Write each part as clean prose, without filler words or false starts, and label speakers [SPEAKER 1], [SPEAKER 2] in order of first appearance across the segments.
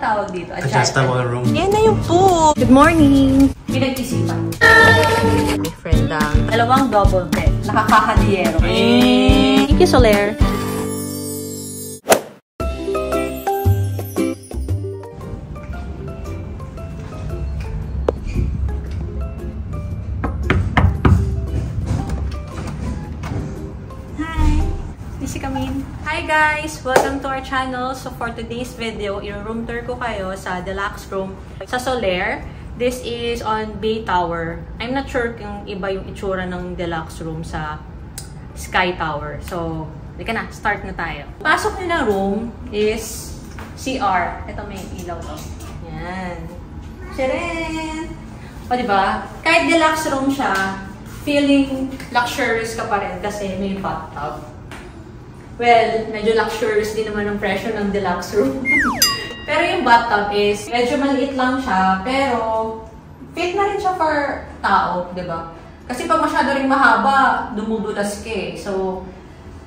[SPEAKER 1] tawag dito?
[SPEAKER 2] Adjustable room.
[SPEAKER 1] Yan na yung pool. Good morning. Pinag-isipan. My friend dalawang double bed. Nakakakadiyero. Thank you, Soler. Hi guys! Welcome to our channel. So for today's video, i-room tour ko kayo sa deluxe room sa Soler. This is on Bay Tower. I'm not sure kung iba yung itsura ng deluxe room sa Sky Tower. So, halika na, start na tayo. Pasok nyo na room is CR. Ito may ilaw to. Yan. Sharon! O diba? Kahit deluxe room siya, feeling luxurious ka pa rin kasi may bathtub. Well, medyo luxurious din naman ang presyo ng deluxe room. Pero yung bathtub is, medyo maliit lang siya, pero fit na rin siya for tao, di ba? Kasi pag masyado rin mahaba, dumudulas ka eh. So,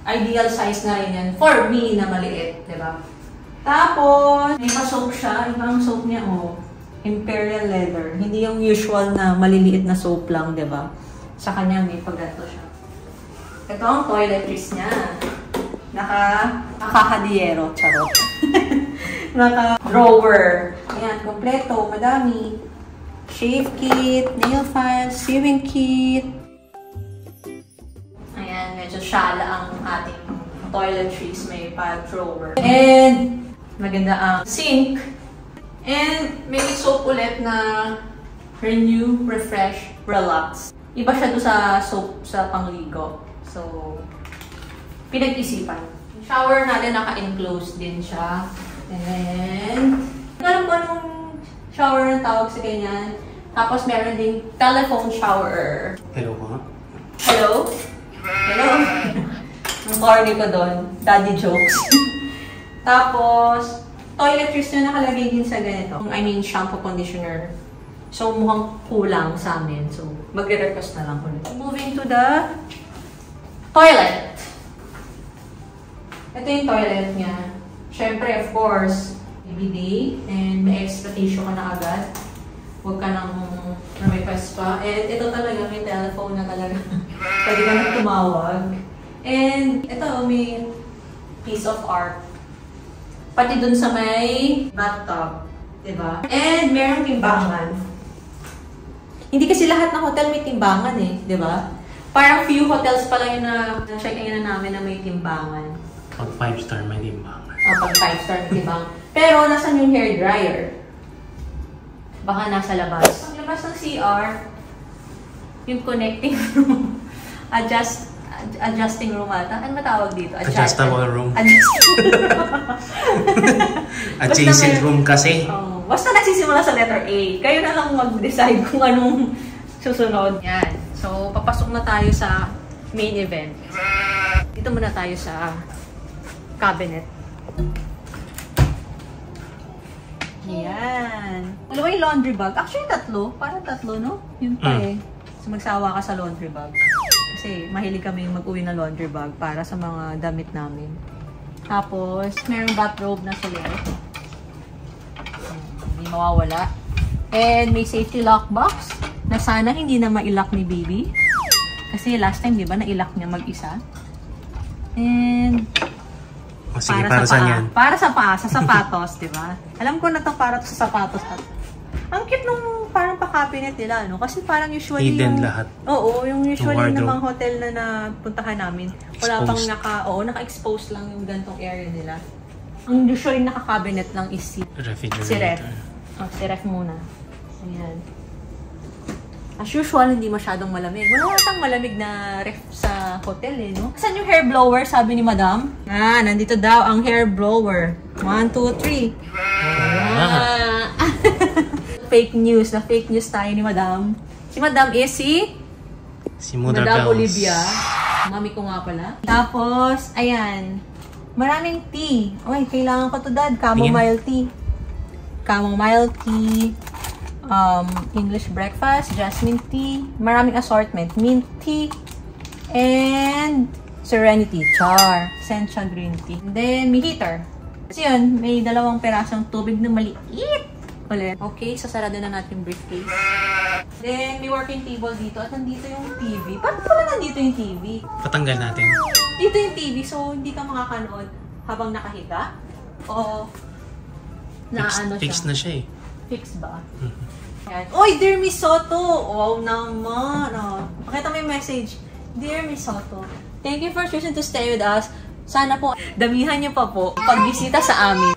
[SPEAKER 1] ideal size na rin yan for me na maliit, di ba? Tapos, may pa-soap siya. Iba ang soap niya, oh. Imperial leather. Hindi yung usual na maliliit na soap lang, di ba? Sa kanya, may pagganto siya. Ito ang toiletries niya. Nakakadiyero, charot. Naka-drawer. Ayan, kompleto, madami. Shave kit, nail files, sewing kit. Ayan, medyo shala ang ating toiletries. May pa-drawer. And, maganda ang sink. And, may soap ulit na Renew, Refresh, Relax. Iba siya doon sa soap sa pangligo. So, pinag-isipan. Yung shower natin, naka-enclosed din siya. And, alam ko anong shower ang tawag sa ganyan. Tapos, meron ding telephone shower.
[SPEAKER 2] Hello, ma?
[SPEAKER 1] Hello? Hello? Ang corny ko doon. Daddy jokes. Tapos, toiletries na nakalagay din sa ganito. I mean, shampoo, conditioner. So, mukhang kulang sa amin. So, magre-request na lang ulit. Moving to the toilet. Ito yung toilet niya. Siyempre, of course, bidet. And may extra tissue ka na agad. Huwag ka nang request pa. And ito talaga, may telephone na talaga. Pwede ka na tumawag. And ito, may piece of art. Pati dun sa may bathtub. Diba? And meron timbangan. Hindi kasi lahat ng hotel may timbangan eh. Diba? Parang few hotels pa lang yung na-check-in na namin na may timbangan.
[SPEAKER 2] Pag 5-star may timbangan.
[SPEAKER 1] Pag 5-star may timbangan. Pero, nasan yung hair dryer? Baka nasa labas. Pag labas ng CR, yung connecting room, adjusting room ata. Ano matawag dito?
[SPEAKER 2] Adjustable room.
[SPEAKER 1] Adjacent
[SPEAKER 2] room kasi.
[SPEAKER 1] Basta nagsisimula sa letter A. Kayo na lang mag-decide kung anong susunod. Yan. So, papasok na tayo sa main event. Dito muna tayo sa cabinet. Ayan. Dalawa yung laundry bag. Actually, tatlo. Parang tatlo, no? Yun pa eh. So, magsawa ka sa laundry bag. Kasi mahilig kami mag-uwi na laundry bag para sa mga damit namin. Tapos, merong bathrobe na Soler. Hindi mawawala. And may safety lock box na sana hindi na ma-lock ni baby. Kasi last time, di ba, na-lock niya mag-isa. And
[SPEAKER 2] sige, para saan yan?
[SPEAKER 1] Para sa paa, sa sapatos, di ba? Alam ko na to para sa sapatos. Ang cute nung parang pa-cabinet nila, no? Kasi parang usually
[SPEAKER 2] hidden lahat.
[SPEAKER 1] Oo, yung usually ng mga hotel na napuntahan namin, wala pang naka-expose lang yung gantong area nila. Ang usually naka-cabinet lang is si ref. Si ref muna. Ayan. As usual, hindi masyadong malamig. Wala natang malamig na ref sa hotel eh, no? Saan yung hair blower, sabi ni Madam? Nandito daw ang hair blower. 1, 2, 3. Fake news. Na fake news tayo ni Madam. Si Madam is si
[SPEAKER 2] Mother
[SPEAKER 1] Madam
[SPEAKER 2] Bells.
[SPEAKER 1] Olivia. Mami ko nga pala. Tapos, ayan. Maraming tea. Uy, kailangan ko to, Dad. Chamomile tea. Chamomile tea. English breakfast, jasmine tea, maraming assortment, mint tea, and serenity, char, sencha green tea. And then, may heater. Kasi yun, may 2 perasong tubig na maliit. Ulit. Okay, sasarado na natin yung briefcase. Then, may working table dito at nandito yung TV. Paano pala nandito yung TV?
[SPEAKER 2] Patanggal natin.
[SPEAKER 1] Dito yung TV, so hindi ka makakanood habang nakahiga? O na
[SPEAKER 2] Fixed na siya eh.
[SPEAKER 1] Fix ba? Ayan. Oy, Dear Miss Soto! Wow naman! Oh. Pakita mo yung message. Dear Miss Soto, thank you for choosing to stay with us. Sana po, damihan niyo pa po pagbisita sa amin.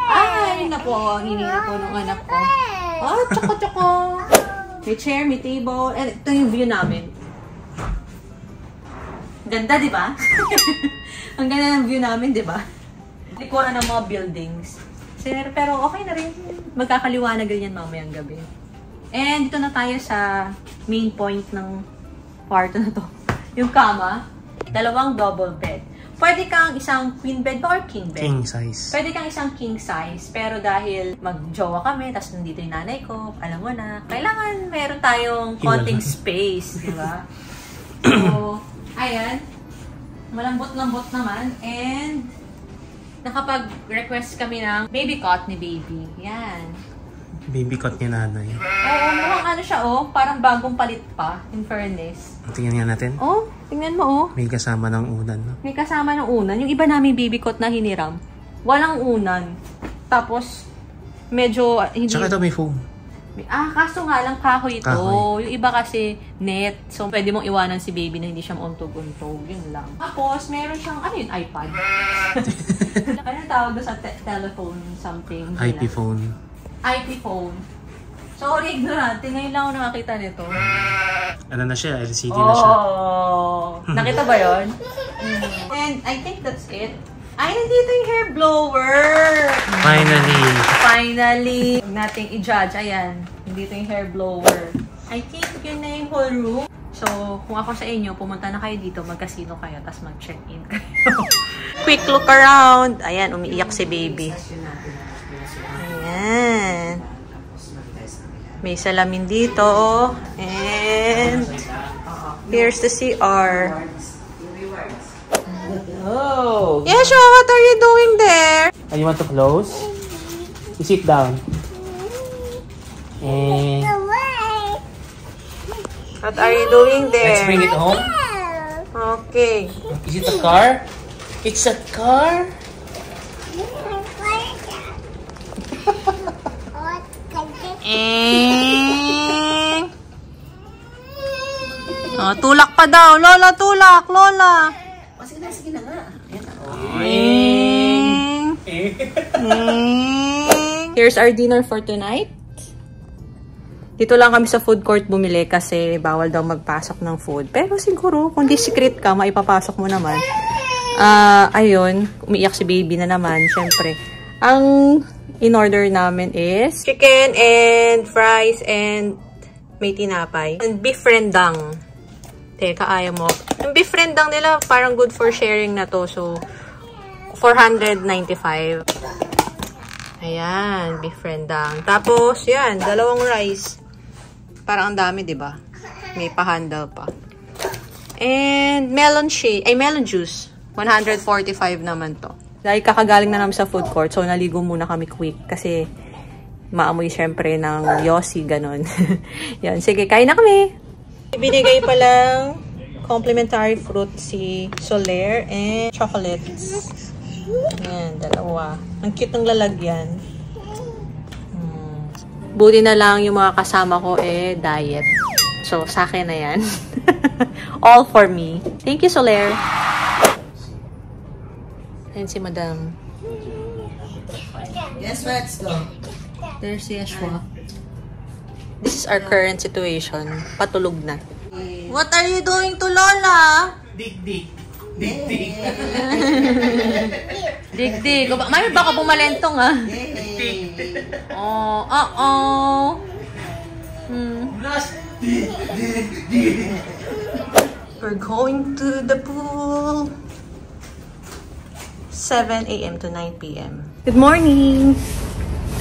[SPEAKER 1] Ay, na po, ang hininga po ng anak ko. Oh, tsoko-tsoko. May chair, may table. And ito yung view namin. Ganda, di ba? Ang ganda ng view namin, di ba? Likuran ng mga buildings. Sir, pero okay na rin. Magkakaliwanag rin yan mamayang gabi. And dito na tayo sa main point ng kwarto na to. Yung kama, 2 double bed. Pwede kang isang queen bed ba or king bed?
[SPEAKER 2] King size.
[SPEAKER 1] Pwede kang isang king size. Pero dahil mag-jowa kami, tapos nandito yung nanay ko, alam mo na, kailangan meron tayong konting space, di ba? So, ayan. Malambot-lambot naman. And nakapag-request kami ng baby cot ni baby. Yan.
[SPEAKER 2] Baby cot ni nanay.
[SPEAKER 1] Oo, mukhang ano siya, oh. Parang bagong palit pa, in fairness.
[SPEAKER 2] Tingnan nga natin.
[SPEAKER 1] Oh, tingnan mo, oh.
[SPEAKER 2] May kasama ng unan, no?
[SPEAKER 1] May kasama ng unan. Yung iba namin baby cot na hiniram, walang unan. Tapos, medyo hindi...
[SPEAKER 2] Tsaka ito may foam.
[SPEAKER 1] Kaso nga lang kahoy ito.
[SPEAKER 2] Kahoy.
[SPEAKER 1] Yung iba kasi net. So, pwede mong iwanan si baby na hindi siya mauntog-untog. Yun lang. Tapos, meron siyang, ano yun, iPad? Ano tawag doon sa telephone something?
[SPEAKER 2] IP phone.
[SPEAKER 1] IP phone. Sorry, ignorante. Ngayon lang ako nakakita nito.
[SPEAKER 2] Ano na siya? LCD na siya.
[SPEAKER 1] Nakita ba yun? And I think that's it. Ay, nandito yung hair blower!
[SPEAKER 2] Finally!
[SPEAKER 1] Finally! Huwag nating i-judge. Ayan. Nandito yung hair blower. I think yun na yung whole room. So, kung ako sa inyo, pumunta na kayo dito, mag-casino kayo, tapos mag-check-in kayo. Quick look around. Ayan, umiiyak si baby. Ayan. May salamin dito. And here's the CR.
[SPEAKER 2] Oh!
[SPEAKER 1] Yeshua, what are you doing there?
[SPEAKER 2] And you want to close? You sit down. And
[SPEAKER 1] What are you doing there?
[SPEAKER 2] let's bring it home.
[SPEAKER 1] Okay.
[SPEAKER 2] Is it a car? It's a car?
[SPEAKER 1] Tulak pa daw. Lola, tulak. Lola.
[SPEAKER 3] Sige na nga.
[SPEAKER 1] Here's our dinner for tonight. Dito lang kami sa food court bumili kasi bawal daw magpasok ng food. Pero siguro, kung di secret ka, maipapasok mo naman. Ayun, umiiyak si baby na naman, syempre. Ang in-order namin is chicken and fries and may tinapay. And beef rendang. Teka, ayaw mo. Yung beef rendang nila, parang good for sharing na to. So, 495. Ayan, beef rendang. Tapos, yan, 2 rice. Parang ang dami, diba? May pa-handle pa. And melon shake, ay melon juice. 145 naman to. Dahil kakagaling na namin sa food court, so naligo muna kami quick kasi maamoy syempre ng yosi, ganon. Yan, sige, kain na kami. Binigay palang complimentary fruit si Soler and chocolates. Ayan, 2. Ang cute ng lalagyan. Buti na lang yung mga kasama ko diet. So, sa akin na yan. All for me. Thank you, Soler. Ayan si Madam.
[SPEAKER 3] Yes, let's go.
[SPEAKER 1] There's si Yeshua. This is our current situation. Patulog na. What are you doing to Lola?
[SPEAKER 2] Dig-dig. Dig-dig.
[SPEAKER 1] Dig-dig. May baka bumalentong ah. Oh. We're going to the pool. 7 a.m. to 9 p.m. Good morning!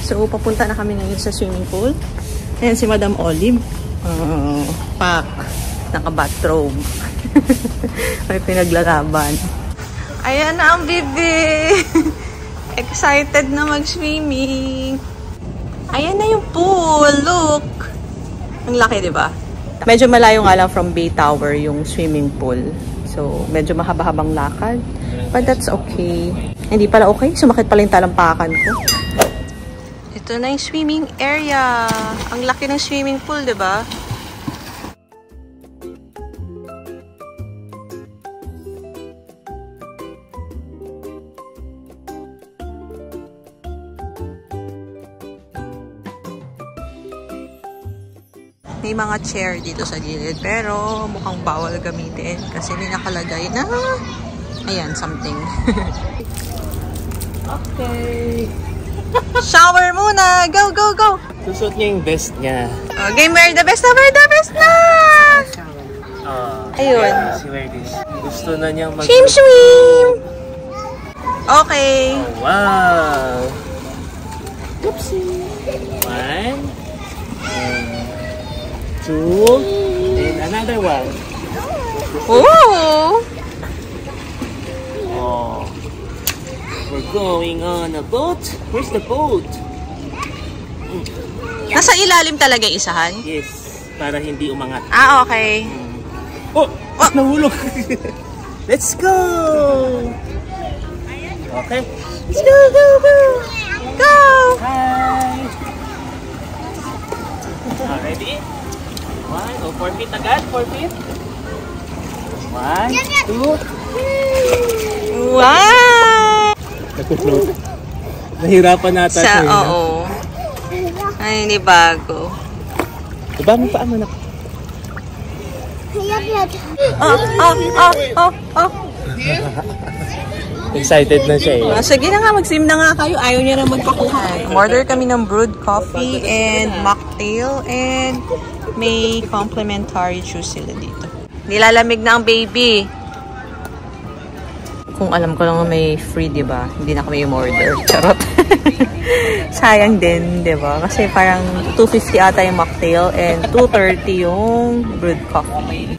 [SPEAKER 1] So, papunta na kami ngayon sa swimming pool. Ayan si Madam Olive. Pak. Naka-bathrobe. May pinaglalaban. Ayan na ang bibi! Excited na mag-swimming. Ayan na yung pool. Look. Ang laki, di ba? Medyo malayo nga lang from Bay Tower yung swimming pool. So, medyo mahaba-habang lakad. But that's okay. Hindi pala okay. Sumakit pala yung talampakan ko. Ito na yung swimming area. Ang laki ng swimming pool, di ba? May mga chair dito sa gilid, pero mukhang bawal gamitin kasi may nakalagay na, ayan, something.
[SPEAKER 2] Okay.
[SPEAKER 1] Shower muna! Go, go, go!
[SPEAKER 2] Susuot niya yung vest niya.
[SPEAKER 1] Oh, game wear the best na, wear the best na! Ayun.
[SPEAKER 2] She wear this. Gusto na niyang mag-
[SPEAKER 1] Swim, swim! Okay.
[SPEAKER 2] Oh, wow! Oopsie! 1, 2, and another one.
[SPEAKER 1] Oh!
[SPEAKER 2] Oh, we're going on a boat. Where's the boat?
[SPEAKER 1] Nasa ilalim talaga yung isahan?
[SPEAKER 2] Yes, para hindi umangat.
[SPEAKER 1] Ah, okay.
[SPEAKER 2] Oh, nahulog. Let's go. Okay.
[SPEAKER 1] Let's go, go, go! Go!
[SPEAKER 2] Hi. Ready? 1, 4 feet agad, 4 feet. 1, 2.
[SPEAKER 1] Wow!
[SPEAKER 2] Nag-float. Nahirapan nata siya.
[SPEAKER 1] Oo. Ay, hindi bago.
[SPEAKER 2] Diba mo pa anak? Excited na siya eh.
[SPEAKER 1] Sige na nga, mag-swim na nga kayo. Ayaw niya na magpakuha. Order kami ng brewed coffee and mocktail and may complimentary juice sila dito. Nilalamig na ang baby. Kung alam ko lang may free, di ba? Hindi na kami umorder. Charot. Sayang din, di ba? Kasi parang 250 ata yung mocktail and 230 yung brewed coffee.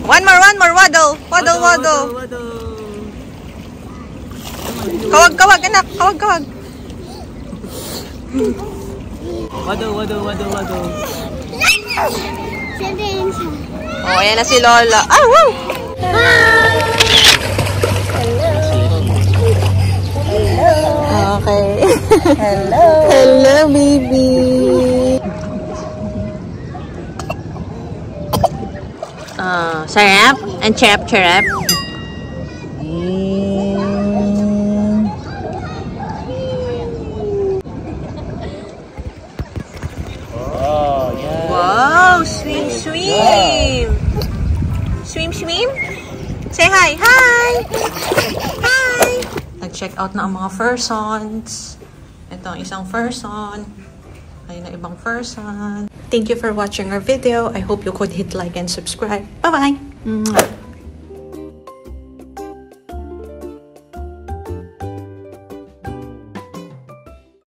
[SPEAKER 1] One more, waddle. Waddle. Kawag, anak. Kawag.
[SPEAKER 2] Waddle.
[SPEAKER 1] Oh, ayan na si Lola. Ah, wow! Okay. Hello, baby. Sarap and chirap.
[SPEAKER 2] Oh, yeah.
[SPEAKER 1] Wow, swim. Swim. Say hi. Nag-check out na ang mga fursons. Ito ang isang furson. Ayun na ibang furson. Thank you for watching our video. I hope you could hit like and subscribe. Bye-bye!